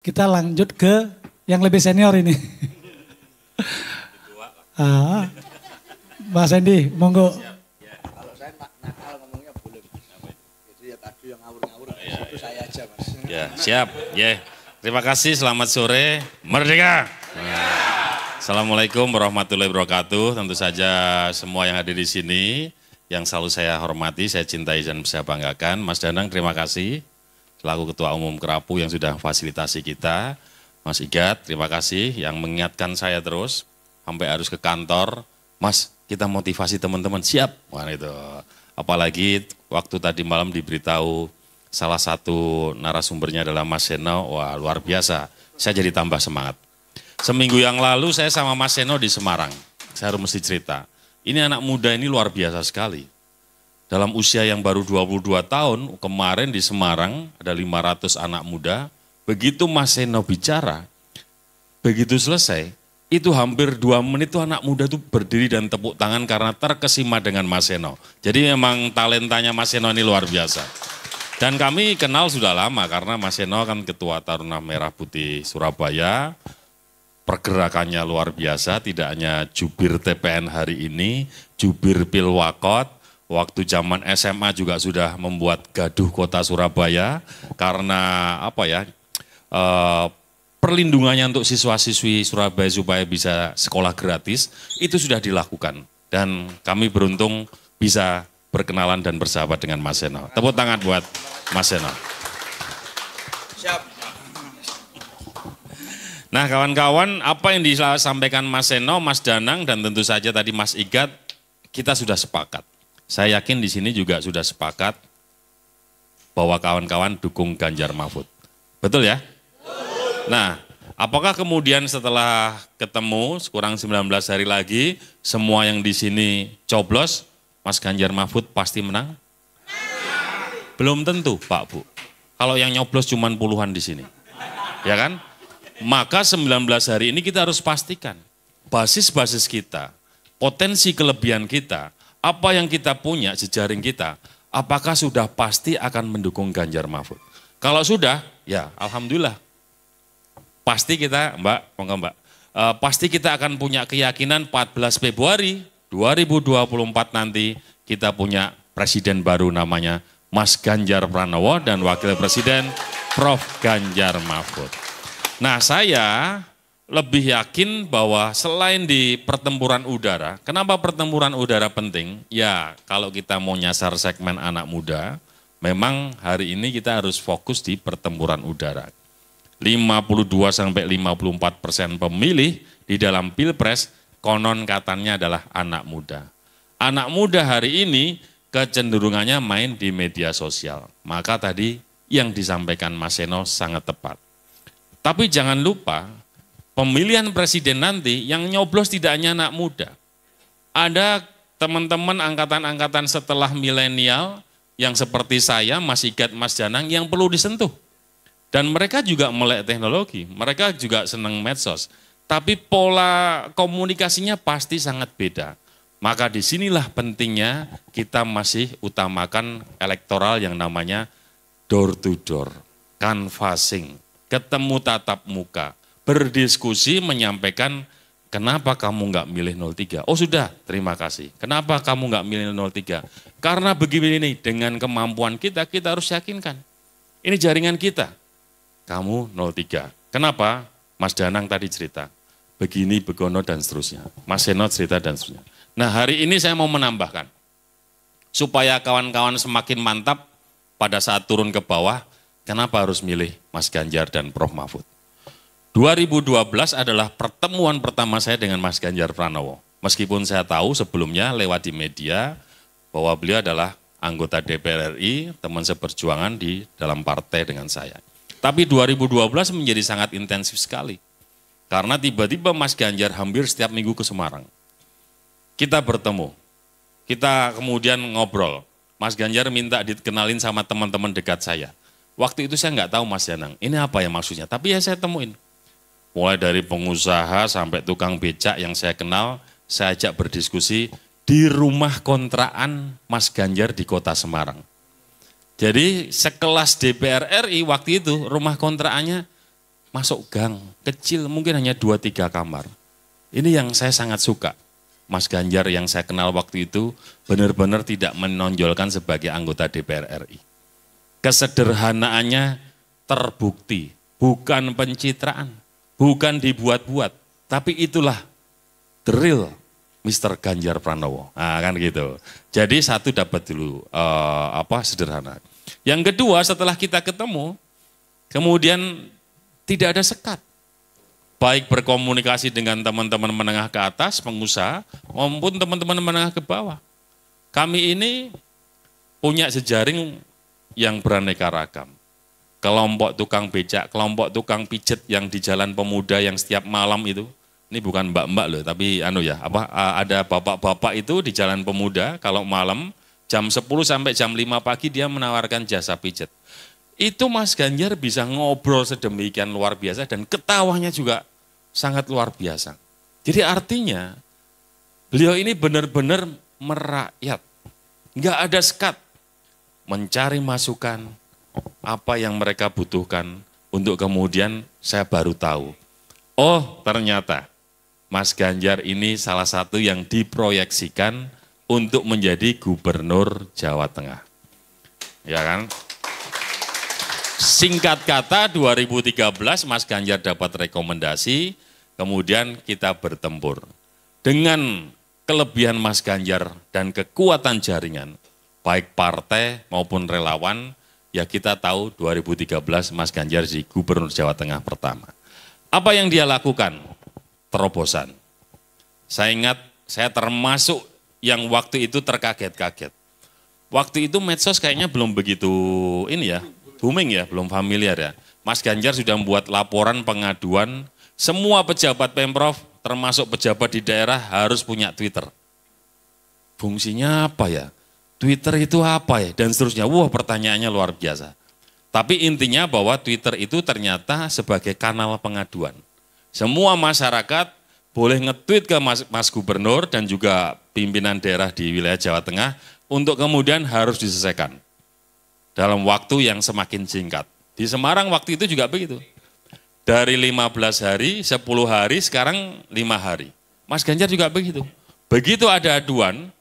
kita lanjut ke yang lebih senior ini. Mas Hendy, monggo. Kalau saya nakal ngomongnya boleh. Jadi ya tadi yang ngawur-ngawur, itu saya aja Mas. Ya, siap. Ya. Terima kasih, selamat sore. Merdeka. Assalamualaikum warahmatullahi wabarakatuh. Tentu saja semua yang hadir di sini, yang selalu saya hormati, saya cintai dan saya banggakan. Mas Danang, terima kasih. Selaku Ketua Umum Kerapu yang sudah fasilitasi kita. Mas Igat, terima kasih yang mengingatkan saya terus. Sampai harus ke kantor. Mas, kita motivasi teman-teman, siap. Wah itu. Apalagi waktu tadi malam diberitahu salah satu narasumbernya adalah Mas Seno. Wah luar biasa. Saya jadi tambah semangat. Seminggu yang lalu saya sama Mas Seno di Semarang. Saya harus mesti cerita. Ini anak muda ini luar biasa sekali. Dalam usia yang baru 22 tahun, kemarin di Semarang ada 500 anak muda. Begitu Mas Seno bicara, begitu selesai, itu hampir 2 menit itu anak muda itu berdiri dan tepuk tangan karena terkesima dengan Mas Seno. Jadi memang talentanya Mas Seno ini luar biasa. Dan kami kenal sudah lama karena Mas Seno kan Ketua Taruna Merah Putih Surabaya. Pergerakannya luar biasa, tidak hanya jubir TPN hari ini, jubir Pilwakot, waktu zaman SMA juga sudah membuat gaduh kota Surabaya karena perlindungannya untuk siswa-siswi Surabaya supaya bisa sekolah gratis, itu sudah dilakukan. Dan kami beruntung bisa berkenalan dan bersahabat dengan Mas Seno. Tepuk tangan buat Mas Seno. Siap. Nah kawan-kawan, apa yang disampaikan Mas Seno, Mas Danang, dan tentu saja tadi Mas Igat, kita sudah sepakat. Saya yakin di sini juga sudah sepakat bahwa kawan-kawan dukung Ganjar Mahfud. Betul ya? Nah, apakah kemudian setelah ketemu kurang 19 hari lagi, semua yang di sini coblos, Mas Ganjar Mahfud pasti menang? Belum tentu Pak Bu. Kalau yang nyoblos cuma puluhan di sini. Ya kan? Maka 19 hari ini kita harus pastikan basis-basis kita, potensi kelebihan kita, apa yang kita punya, jejaring kita, apakah sudah pasti akan mendukung Ganjar Mahfud. Kalau sudah, ya alhamdulillah. Pasti kita, pasti kita akan punya keyakinan 14 Februari 2024 nanti kita punya presiden baru namanya Mas Ganjar Pranowo dan Wakil Presiden Prof. Ganjar Mahfud. Nah saya lebih yakin bahwa selain di pertempuran udara, kenapa pertempuran udara penting? Ya kalau kita mau nyasar segmen anak muda, memang hari ini kita harus fokus di pertempuran udara. 52-54% pemilih di dalam Pilpres konon katanya adalah anak muda. Anak muda hari ini kecenderungannya main di media sosial. Maka tadi yang disampaikan Mas Seno sangat tepat. Tapi jangan lupa, pemilihan presiden nanti yang nyoblos tidak hanya anak muda. Ada teman-teman angkatan-angkatan setelah milenial yang seperti saya, Mas Igat, Mas Danang yang perlu disentuh. Dan mereka juga melek teknologi, mereka juga senang medsos. Tapi pola komunikasinya pasti sangat beda. Maka disinilah pentingnya kita masih utamakan elektoral yang namanya door to door, canvassing. Ketemu tatap muka, berdiskusi, menyampaikan kenapa kamu nggak milih 03. Oh sudah, terima kasih. Kenapa kamu nggak milih 03? Karena begini, dengan kemampuan kita, kita harus yakinkan. Ini jaringan kita, kamu 03. Kenapa? Mas Danang tadi cerita, begini, begono, dan seterusnya. Mas Seno cerita, dan seterusnya. Nah hari ini saya mau menambahkan, supaya kawan-kawan semakin mantap pada saat turun ke bawah, kenapa harus milih Mas Ganjar dan Prof. Mahfud? 2012 adalah pertemuan pertama saya dengan Mas Ganjar Pranowo. Meskipun saya tahu sebelumnya lewat di media bahwa beliau adalah anggota DPR RI, teman seperjuangan di dalam partai dengan saya. Tapi 2012 menjadi sangat intensif sekali. Karena tiba-tiba Mas Ganjar hampir setiap minggu ke Semarang. Kita bertemu, kita kemudian ngobrol. Mas Ganjar minta dikenalin sama teman-teman dekat saya. Waktu itu saya nggak tahu Mas Danang, ini apa ya maksudnya, tapi ya saya temuin. Mulai dari pengusaha sampai tukang becak yang saya kenal, saya ajak berdiskusi di rumah kontrakan Mas Ganjar di kota Semarang. Jadi sekelas DPR RI waktu itu rumah kontrakannya masuk gang kecil mungkin hanya 2-3 kamar. Ini yang saya sangat suka. Mas Ganjar yang saya kenal waktu itu benar-benar tidak menonjolkan sebagai anggota DPR RI. Kesederhanaannya terbukti, bukan pencitraan, bukan dibuat-buat, tapi itulah the real Mr. Ganjar Pranowo. Nah, kan gitu. Jadi satu dapat dulu sederhana. Yang kedua setelah kita ketemu, kemudian tidak ada sekat. Baik berkomunikasi dengan teman-teman menengah ke atas, pengusaha, maupun teman-teman menengah ke bawah. Kami ini punya jejaring yang beraneka ragam. Kelompok tukang becak, kelompok tukang pijet yang di Jalan Pemuda yang setiap malam itu, ini bukan mbak-mbak loh, tapi ada bapak-bapak itu di Jalan Pemuda, kalau malam jam 10 sampai jam 5 pagi dia menawarkan jasa pijet. Itu Mas Ganjar bisa ngobrol sedemikian luar biasa dan ketawanya juga sangat luar biasa. Jadi artinya beliau ini benar-benar merakyat. Enggak ada sekat. Mencari masukan apa yang mereka butuhkan untuk kemudian saya baru tahu. Oh ternyata Mas Ganjar ini salah satu yang diproyeksikan untuk menjadi gubernur Jawa Tengah. Ya kan? Singkat kata 2013 Mas Ganjar dapat rekomendasi, kemudian kita bertempur. Dengan kelebihan Mas Ganjar dan kekuatan jaringan, baik partai maupun relawan, ya kita tahu 2013 Mas Ganjar jadi gubernur Jawa Tengah pertama. Apa yang dia lakukan? Terobosan. Saya ingat, saya termasuk yang waktu itu terkaget-kaget. Waktu itu medsos kayaknya belum begitu booming ya, belum familiar ya. Mas Ganjar sudah membuat laporan pengaduan, semua pejabat Pemprov, termasuk pejabat di daerah harus punya Twitter. Fungsinya apa ya? Twitter itu apa ya? Dan seterusnya, wah pertanyaannya luar biasa. Tapi intinya bahwa Twitter itu ternyata sebagai kanal pengaduan. Semua masyarakat boleh nge-tweet ke Mas Gubernur dan juga pimpinan daerah di wilayah Jawa Tengah untuk kemudian harus diselesaikan dalam waktu yang semakin singkat. Di Semarang waktu itu juga begitu. Dari 15 hari, 10 hari, sekarang 5 hari. Mas Ganjar juga begitu. Begitu ada aduan,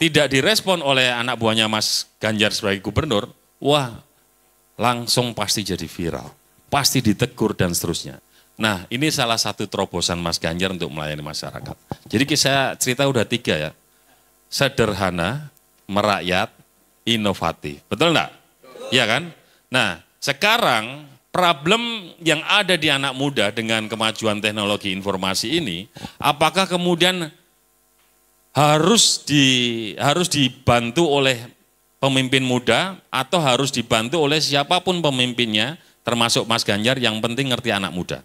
tidak direspon oleh anak buahnya Mas Ganjar sebagai gubernur, wah langsung pasti jadi viral. Pasti ditegur dan seterusnya. Nah ini salah satu terobosan Mas Ganjar untuk melayani masyarakat. Jadi saya cerita udah 3 ya. Sederhana, merakyat, inovatif. Betul enggak? Iya kan? Nah, sekarang problem yang ada di anak muda dengan kemajuan teknologi informasi ini, apakah kemudian harus dibantu oleh pemimpin muda atau harus dibantu oleh siapapun pemimpinnya, termasuk Mas Ganjar, yang penting ngerti anak muda.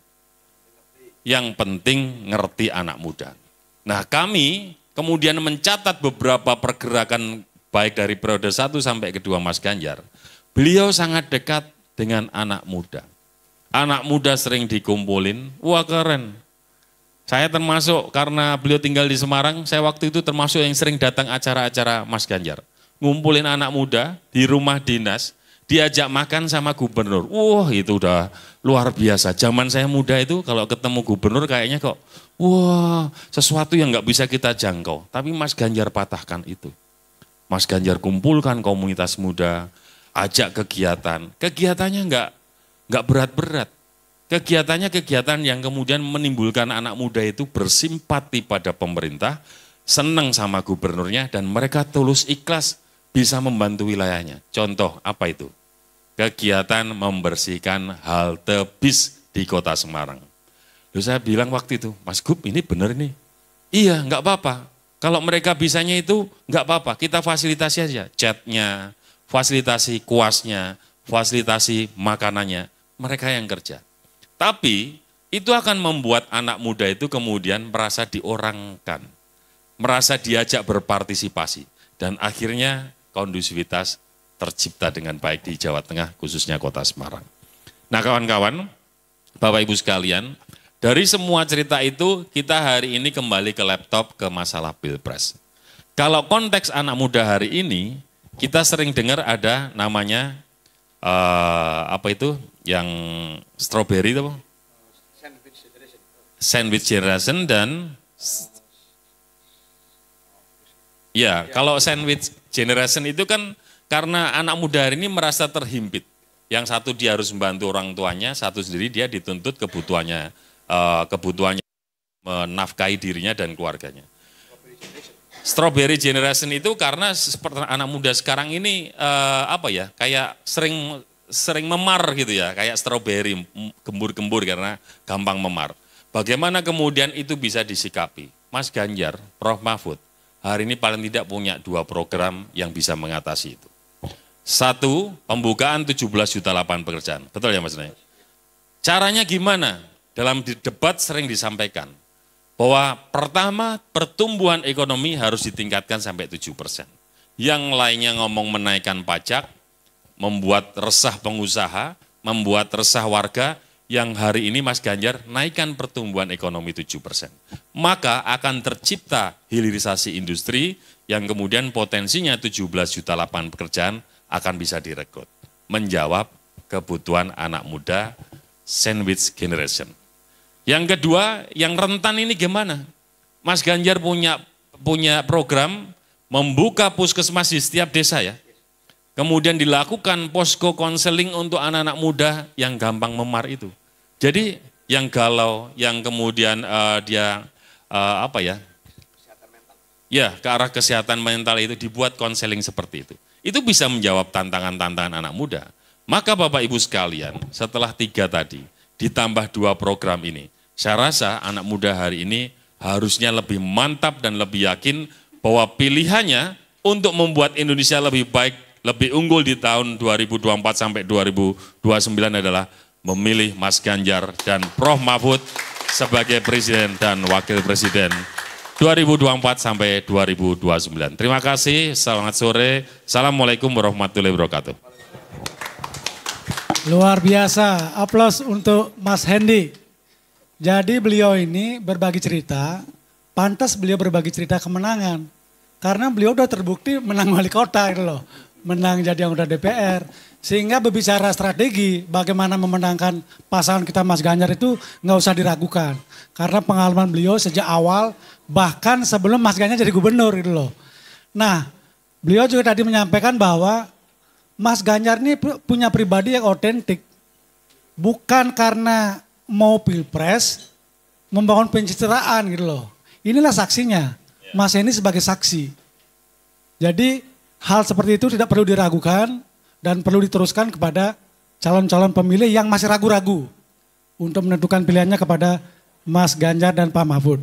Yang penting ngerti anak muda. Nah, kami kemudian mencatat beberapa pergerakan baik dari periode 1 sampai kedua Mas Ganjar. Beliau sangat dekat dengan anak muda. Anak muda sering dikumpulin, wah keren. Saya termasuk, karena beliau tinggal di Semarang, saya waktu itu termasuk yang sering datang acara-acara Mas Ganjar. Ngumpulin anak muda di rumah dinas, diajak makan sama gubernur. Wah itu udah luar biasa. Zaman saya muda itu kalau ketemu gubernur kayaknya kok, wah sesuatu yang nggak bisa kita jangkau. Tapi Mas Ganjar patahkan itu. Mas Ganjar kumpulkan komunitas muda, ajak kegiatan. Kegiatannya nggak berat-berat. Kegiatannya kegiatan yang kemudian menimbulkan anak muda itu bersimpati pada pemerintah, senang sama gubernurnya, dan mereka tulus ikhlas bisa membantu wilayahnya. Contoh apa itu? Kegiatan membersihkan halte bis di kota Semarang. Lalu saya bilang waktu itu, Mas Gub ini benar nih. Iya nggak apa-apa. Kalau mereka bisanya itu nggak apa-apa, kita fasilitasi aja. Chatnya, fasilitasi kuasnya, fasilitasi makanannya, mereka yang kerja. Tapi itu akan membuat anak muda itu kemudian merasa diorangkan, merasa diajak berpartisipasi, dan akhirnya kondusivitas tercipta dengan baik di Jawa Tengah, khususnya kota Semarang. Nah kawan-kawan, Bapak Ibu sekalian, dari semua cerita itu kita hari ini kembali ke laptop, ke masalah Pilpres. Kalau konteks anak muda hari ini, kita sering dengar ada namanya, yang strawberry itu, sandwich generation dan ya, kalau sandwich generation itu kan karena anak muda hari ini merasa terhimpit. Yang satu dia harus membantu orang tuanya, satu sendiri dia dituntut kebutuhannya menafkahi dirinya dan keluarganya. Strawberry generation itu karena seperti anak muda sekarang ini kayak sering memar gitu ya, kayak strawberry gembur-gembur karena gampang memar. Bagaimana kemudian itu bisa disikapi? Mas Ganjar, Prof. Mahfud, hari ini paling tidak punya 2 program yang bisa mengatasi itu. 1, pembukaan 17 juta lapangan pekerjaan. Betul ya Mas Nay? Caranya gimana? Dalam debat sering disampaikan bahwa pertama pertumbuhan ekonomi harus ditingkatkan sampai 7%. Yang lainnya ngomong menaikkan pajak, membuat resah pengusaha, membuat resah warga, yang hari ini Mas Ganjar naikkan pertumbuhan ekonomi 7%. Maka akan tercipta hilirisasi industri yang kemudian potensinya 17 juta lapangan pekerjaan akan bisa direkrut. Menjawab kebutuhan anak muda sandwich generation. Yang kedua, yang rentan ini gimana? Mas Ganjar punya program membuka puskesmas di setiap desa ya. Kemudian dilakukan posko konseling untuk anak-anak muda yang gampang memar itu. Jadi yang galau, yang kemudian ya ke arah kesehatan mental itu dibuat konseling seperti itu. Itu bisa menjawab tantangan-tantangan anak muda. Maka Bapak Ibu sekalian, setelah 3 tadi, ditambah 2 program ini, saya rasa anak muda hari ini harusnya lebih mantap dan lebih yakin bahwa pilihannya untuk membuat Indonesia lebih baik, lebih unggul di tahun 2024 sampai 2029 adalah memilih Mas Ganjar dan Prof. Mahfud sebagai Presiden dan Wakil Presiden 2024 sampai 2029. Terima kasih, selamat sore. Assalamualaikum warahmatullahi wabarakatuh. luar biasa, aplaus untuk Mas Hendy. Jadi beliau ini berbagi cerita, pantas beliau berbagi cerita kemenangan. Karena beliau udah terbukti menang wali kota gitu loh. Menang jadi anggota DPR. Sehingga berbicara strategi bagaimana memenangkan pasangan kita Mas Ganjar itu nggak usah diragukan. Karena pengalaman beliau sejak awal bahkan sebelum Mas Ganjar jadi gubernur gitu loh. Nah beliau juga tadi menyampaikan bahwa Mas Ganjar ini punya pribadi yang otentik. Bukan karena mau pilpres membangun pencitraan gitu loh. Inilah saksinya. Mas ini sebagai saksi. Jadi hal seperti itu tidak perlu diragukan dan perlu diteruskan kepada calon-calon pemilih yang masih ragu-ragu untuk menentukan pilihannya kepada Mas Ganjar dan Pak Mahfud.